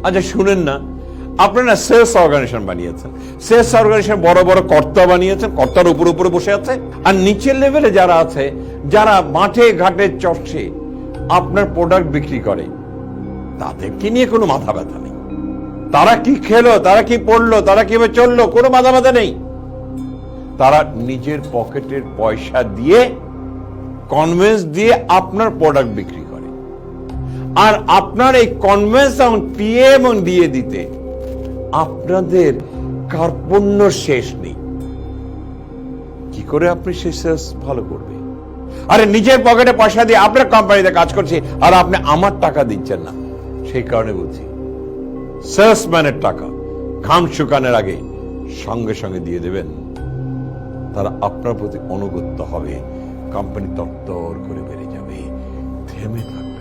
আচ্ছা শুনেন না, আপনারা সেলস অর্গানাইজেশন বানিয়েছেন, সেলস অর্গানাইজেশন বড় বড় কর্তা বানিয়েছেন, কর্তার উপরে উপরে বসে আছে, আর নিচের লেভেলে যারা আছে, যারা মাঠে ঘাটে চষে আপনার প্রোডাক্ট বিক্রি করে, তাদেরকে নিয়ে কোনো মাথা ব্যথা নেই। তারা কি খেলো, তারা কি পড়লো, তারা কিভাবে চললো, কোনো মাথা ব্যথা নেই। তারা নিজের পকেটের পয়সা দিয়ে, কনভেন্স দিয়ে আপনার প্রোডাক্ট বিক্রি করে। আর আপনার এই কনভেন্স এবং পিএম দিয়ে দিতে আপনাদের কার্পণ্য শেষ নেই। কি করে আপনি সেই সেলস ভালো করবে? আরে নিজের পকেটে পয়সা দিয়ে আপনার কোম্পানিতে কাজ করছি, আর আপনি আমার টাকা দিচ্ছেন না। সেই কারণে বলছি, সেলসম্যানের টাকা ঘাম শুকানোর আগে সঙ্গে সঙ্গে দিয়ে দেবেন। তারা আপনার প্রতি অনুগত হবে, কোম্পানি তত্তর করে বেড়ে যাবে, থেমে থাকবে।